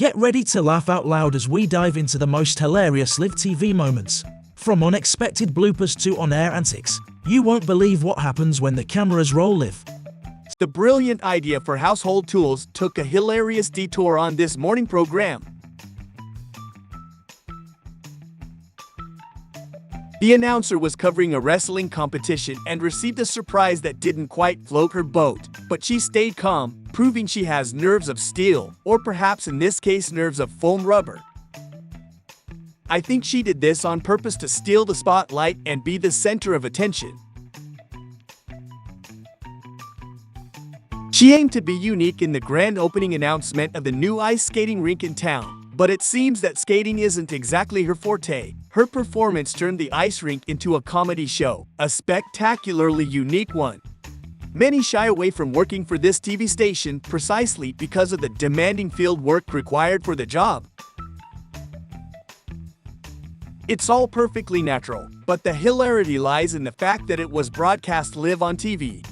Get ready to laugh out loud as we dive into the most hilarious live TV moments. From unexpected bloopers to on-air antics, you won't believe what happens when the cameras roll live. The brilliant idea for household tools took a hilarious detour on this morning program. The announcer was covering a wrestling competition and received a surprise that didn't quite float her boat, but she stayed calm, proving she has nerves of steel, or perhaps in this case nerves of foam rubber. I think she did this on purpose to steal the spotlight and be the center of attention. She aimed to be unique in the grand opening announcement of the new ice skating rink in town, but it seems that skating isn't exactly her forte. Her performance turned the ice rink into a comedy show, a spectacularly unique one. Many shy away from working for this TV station precisely because of the demanding field work required for the job. It's all perfectly natural, but the hilarity lies in the fact that it was broadcast live on TV.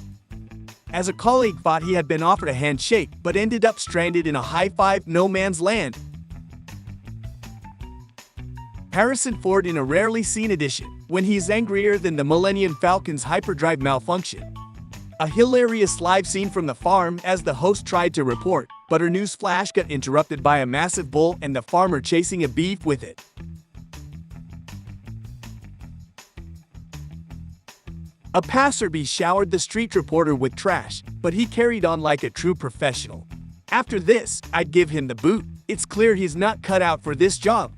As a colleague thought he had been offered a handshake but ended up stranded in a high-five no man's land. Harrison Ford in a rarely seen edition, when he's angrier than the Millennium Falcon's hyperdrive malfunction. A hilarious live scene from the farm as the host tried to report, but her news flash got interrupted by a massive bull and the farmer chasing a beef with it. A passerby showered the street reporter with trash, but he carried on like a true professional. After this, I'd give him the boot. It's clear he's not cut out for this job.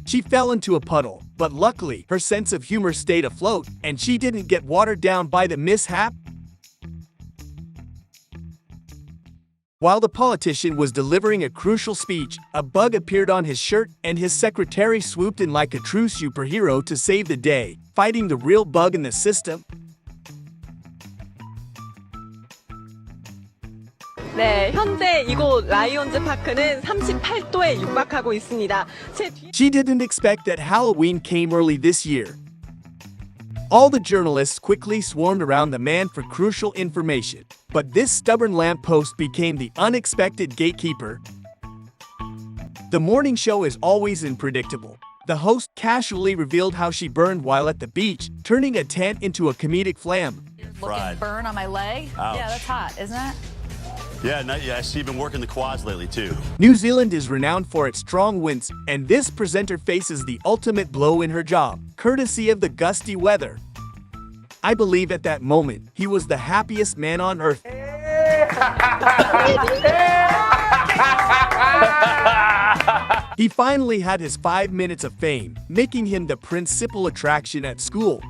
She fell into a puddle, but luckily, her sense of humor stayed afloat, and she didn't get watered down by the mishap. While the politician was delivering a crucial speech, a bug appeared on his shirt, and his secretary swooped in like a true superhero to save the day, fighting the real bug in the system. 네, 현재 이곳 라이온즈 파크는 38도에 육박하고 있습니다. She didn't expect that Halloween came early this year. All the journalists quickly swarmed around the man for crucial information, but this stubborn lamppost became the unexpected gatekeeper. The morning show is always unpredictable. The host casually revealed how she burned while at the beach, turning a tent into a comedic flam. Looking burn on my leg? Ouch. Yeah, that's hot, isn't it? Yeah, I see you've been working the quads lately too. New Zealand is renowned for its strong winds, and this presenter faces the ultimate blow in her job, courtesy of the gusty weather. I believe at that moment, he was the happiest man on earth. He finally had his 5 minutes of fame, making him the principal attraction at school.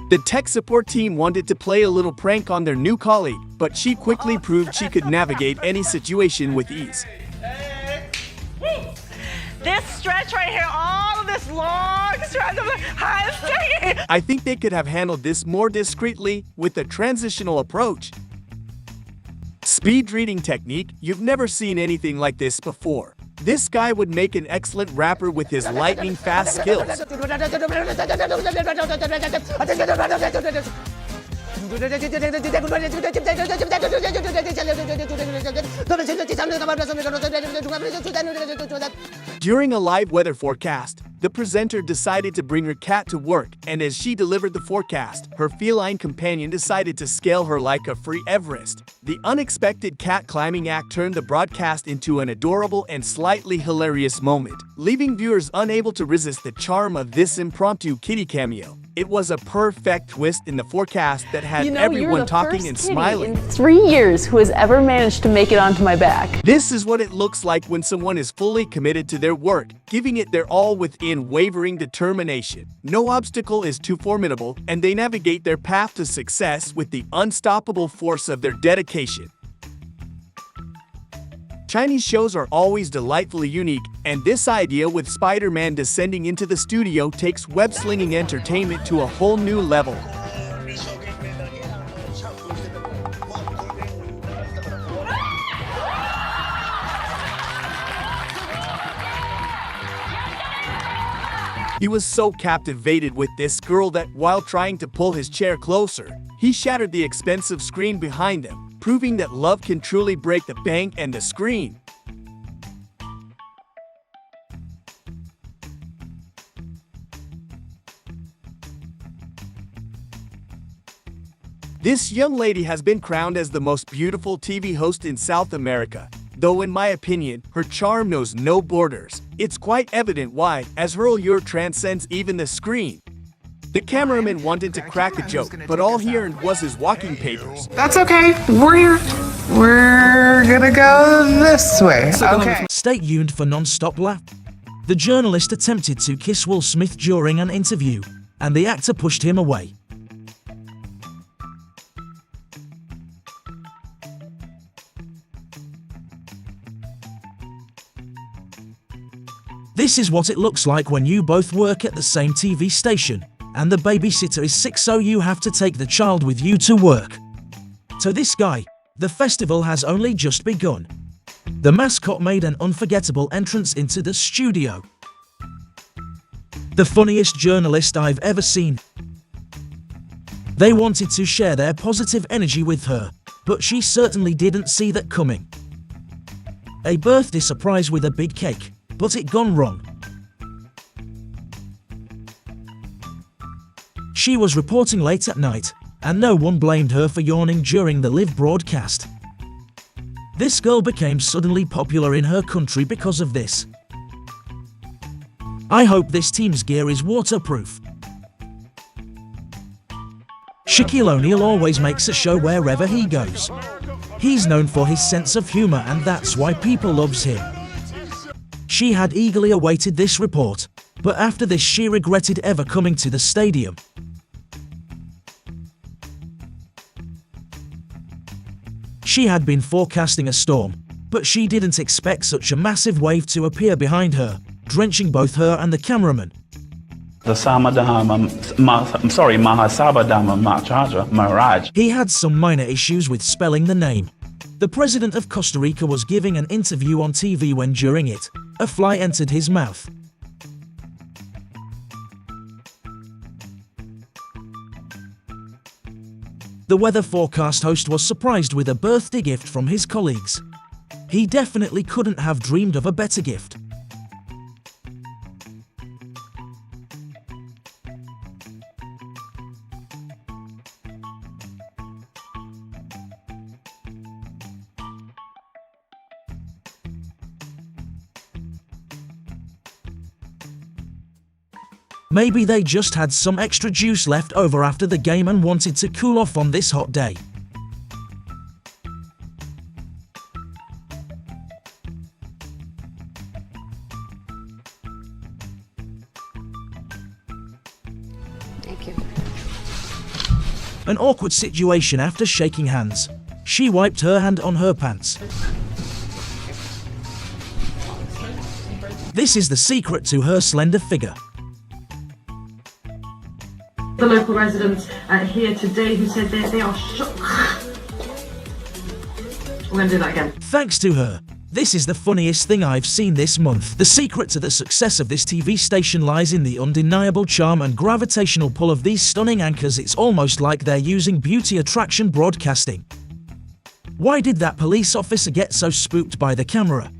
The tech support team wanted to play a little prank on their new colleague, but she quickly proved she could navigate any situation with ease. This stretch right here, all of this long stretch of the I think they could have handled this more discreetly with a transitional approach. Speed reading technique, you've never seen anything like this before. This guy would make an excellent rapper with his lightning-fast skills. During a live weather forecast, the presenter decided to bring her cat to work, and as she delivered the forecast, her feline companion decided to scale her like a free Everest. The unexpected cat climbing act turned the broadcast into an adorable and slightly hilarious moment, leaving viewers unable to resist the charm of this impromptu kitty cameo. It was a perfect twist in the forecast that had everyone talking and smiling. In 3 years who has ever managed to make it onto my back. This is what it looks like when someone is fully committed to their work, giving it their all with unwavering determination. No obstacle is too formidable, and they navigate their path to success with the unstoppable force of their dedication. Chinese shows are always delightfully unique, and this idea with Spider-Man descending into the studio takes web-slinging entertainment to a whole new level. He was so captivated with this girl that while trying to pull his chair closer, he shattered the expensive screen behind him, proving that love can truly break the bank and the screen. This young lady has been crowned as the most beautiful TV host in South America, though in my opinion, her charm knows no borders. It's quite evident why, as her allure transcends even the screen. The cameraman wanted to crack a joke, but all he earned was his walking papers. That's okay. We're gonna go this way. Okay. Stay tuned for non-stop laugh. The journalist attempted to kiss Will Smith during an interview, and the actor pushed him away. This is what it looks like when you both work at the same TV station, and the babysitter is sick, so you have to take the child with you to work. To this guy, the festival has only just begun. The mascot made an unforgettable entrance into the studio. The funniest journalist I've ever seen. They wanted to share their positive energy with her, but she certainly didn't see that coming. A birthday surprise with a big cake, but it gone wrong. She was reporting late at night, and no one blamed her for yawning during the live broadcast. This girl became suddenly popular in her country because of this. I hope this team's gear is waterproof. Shaquille O'Neal always makes a show wherever he goes. He's known for his sense of humor, and that's why people loves him. She had eagerly awaited this report, but after this she regretted ever coming to the stadium. She had been forecasting a storm, but she didn't expect such a massive wave to appear behind her, drenching both her and the cameraman. He had some minor issues with spelling the name. The president of Costa Rica was giving an interview on TV when during it, a fly entered his mouth. The weather forecast host was surprised with a birthday gift from his colleagues. He definitely couldn't have dreamed of a better gift. Maybe they just had some extra juice left over after the game and wanted to cool off on this hot day. Thank you. An awkward situation after shaking hands. She wiped her hand on her pants. This is the secret to her slender figure. The local residents here today who said they are shocked. We're going to do that again. Thanks to her. This is the funniest thing I've seen this month. The secret to the success of this TV station lies in the undeniable charm and gravitational pull of these stunning anchors. It's almost like they're using beauty attraction broadcasting. Why did that police officer get so spooked by the camera?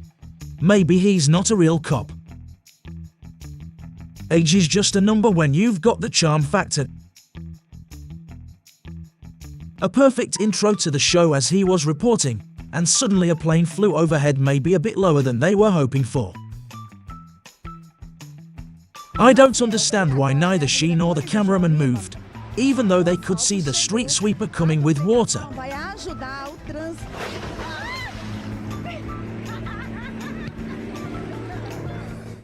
Maybe he's not a real cop. Age is just a number when you've got the charm factor. A perfect intro to the show as he was reporting, and suddenly a plane flew overhead, maybe a bit lower than they were hoping for. I don't understand why neither she nor the cameraman moved, even though they could see the street sweeper coming with water.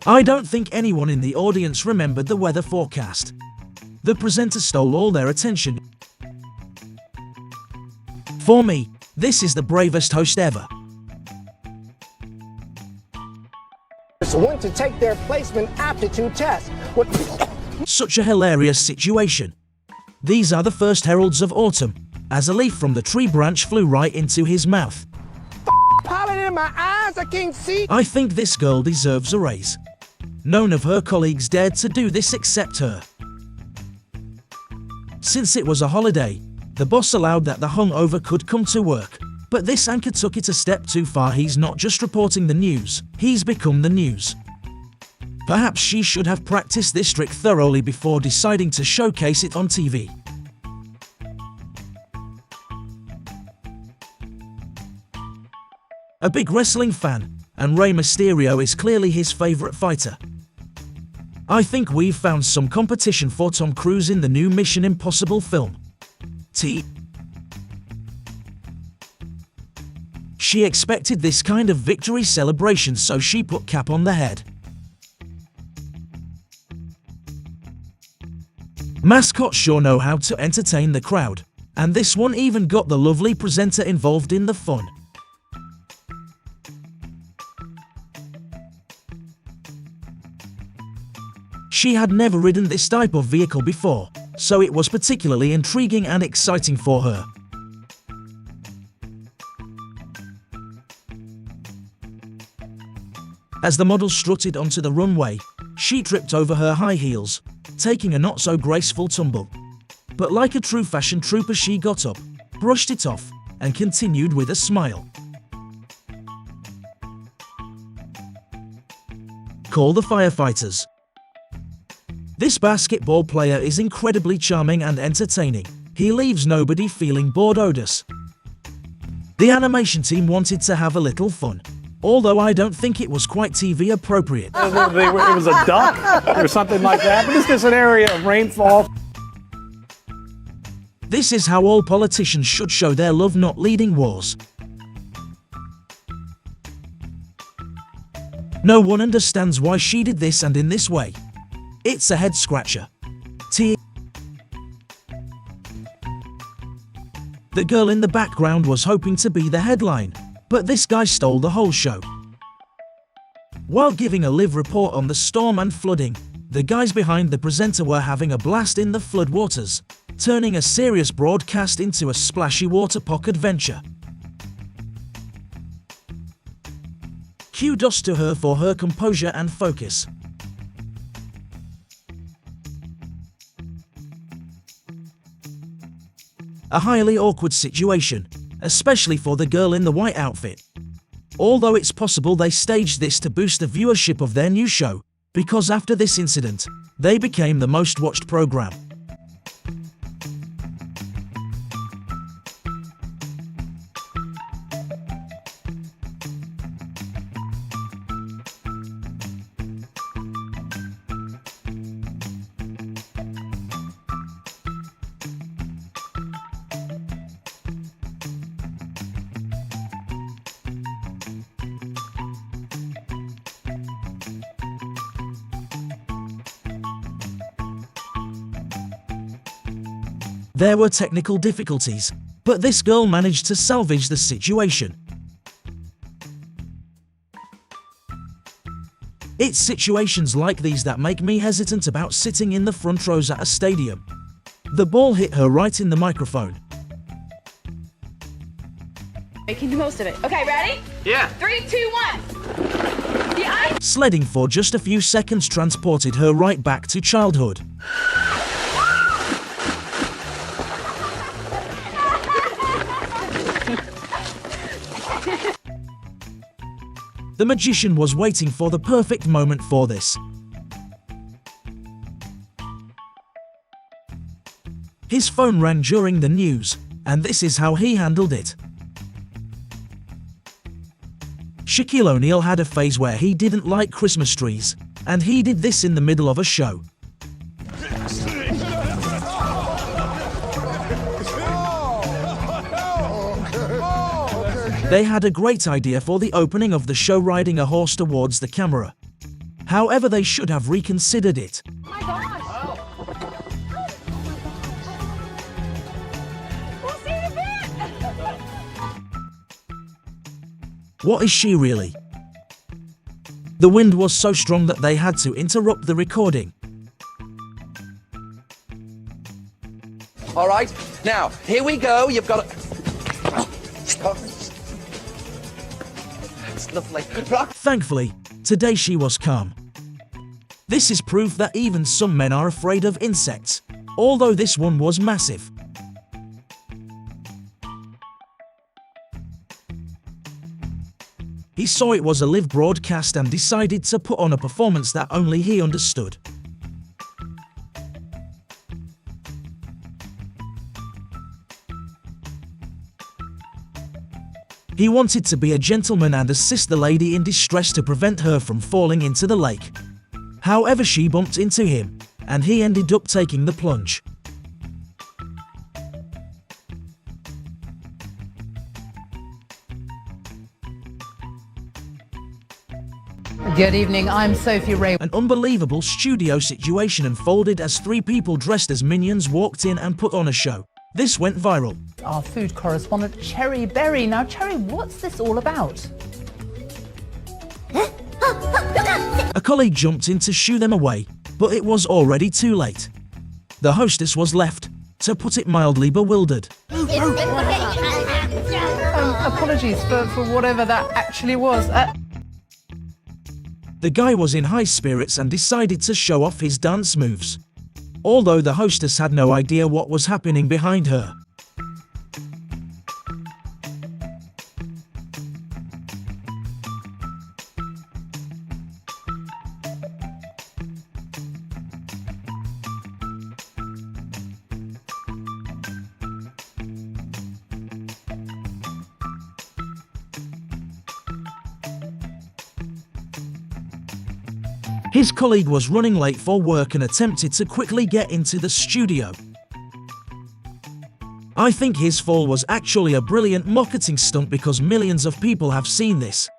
I don't think anyone in the audience remembered the weather forecast. The presenter stole all their attention. For me, this is the bravest host ever. Want to take their placement aptitude test. Such a hilarious situation. These are the first heralds of autumn, as a leaf from the tree branch flew right into his mouth. Pollen in my eyes, I can't see. I think this girl deserves a raise. None of her colleagues dared to do this except her. Since it was a holiday, the boss allowed that the hungover could come to work. But this anchor took it a step too far. He's not just reporting the news, he's become the news. Perhaps she should have practiced this trick thoroughly before deciding to showcase it on TV. A big wrestling fan, and Rey Mysterio is clearly his favorite fighter. I think we've found some competition for Tom Cruise in the new Mission Impossible film. She expected this kind of victory celebration, so she put cap on the head. Mascots sure know how to entertain the crowd, and this one even got the lovely presenter involved in the fun. She had never ridden this type of vehicle before, so it was particularly intriguing and exciting for her. As the model strutted onto the runway, she tripped over her high heels, taking a not-so-graceful tumble. But like a true fashion trooper, she got up, brushed it off, and continued with a smile. Call the firefighters. This basketball player is incredibly charming and entertaining. He leaves nobody feeling bored. The animation team wanted to have a little fun, although I don't think it was quite TV appropriate. It was a duck or something like that, but it's just an area of rainfall. This is how all politicians should show their love, not leading wars. No one understands why she did this and in this way. It's a head scratcher. The girl in the background was hoping to be the headline, but this guy stole the whole show. While giving a live report on the storm and flooding, the guys behind the presenter were having a blast in the floodwaters, turning a serious broadcast into a splashy water park adventure. Kudos to her for her composure and focus. A highly awkward situation, especially for the girl in the white outfit. Although it's possible they staged this to boost the viewership of their new show, because after this incident, they became the most watched program. There were technical difficulties, but this girl managed to salvage the situation. It's situations like these that make me hesitant about sitting in the front rows at a stadium. The ball hit her right in the microphone. Making the most of it. Okay, ready? Yeah. 3, 2, 1. Sledding for just a few seconds transported her right back to childhood. The magician was waiting for the perfect moment for this. His phone rang during the news, and this is how he handled it. Shaquille O'Neal had a phase where he didn't like Christmas trees, and he did this in the middle of a show. They had a great idea for the opening of the show, riding a horse towards the camera. However, they should have reconsidered it. Oh my gosh. We'll see in a bit. What is she really? The wind was so strong that they had to interrupt the recording. All right, now, here we go. You've got to... It's lovely. Thankfully, today she was calm. This is proof that even some men are afraid of insects, although this one was massive. He saw it was a live broadcast and decided to put on a performance that only he understood. He wanted to be a gentleman and assist the lady in distress to prevent her from falling into the lake. However, she bumped into him, and he ended up taking the plunge. Good evening, I'm Sophie Ray. An unbelievable studio situation unfolded as 3 people dressed as minions walked in and put on a show. This went viral. Our food correspondent, Cherry Berry. Now, Cherry, what's this all about? A colleague jumped in to shoo them away, but it was already too late. The hostess was left, to put it mildly, bewildered. Apologies for whatever that actually was. The guy was in high spirits and decided to show off his dance moves, although the hostess had no idea what was happening behind her. His colleague was running late for work and attempted to quickly get into the studio. I think his fall was actually a brilliant marketing stunt because millions of people have seen this.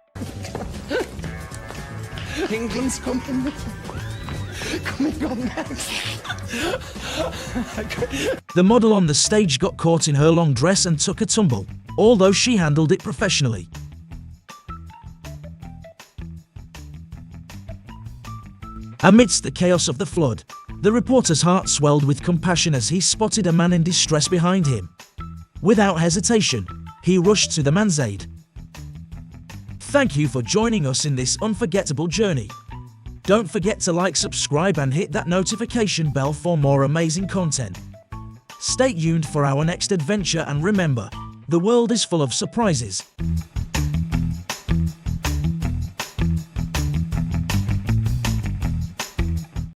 England's coming on next. The model on the stage got caught in her long dress and took a tumble, although she handled it professionally. Amidst the chaos of the flood, the reporter's heart swelled with compassion as he spotted a man in distress behind him. Without hesitation, he rushed to the man's aid. Thank you for joining us in this unforgettable journey. Don't forget to like, subscribe and hit that notification bell for more amazing content. Stay tuned for our next adventure and remember, the world is full of surprises.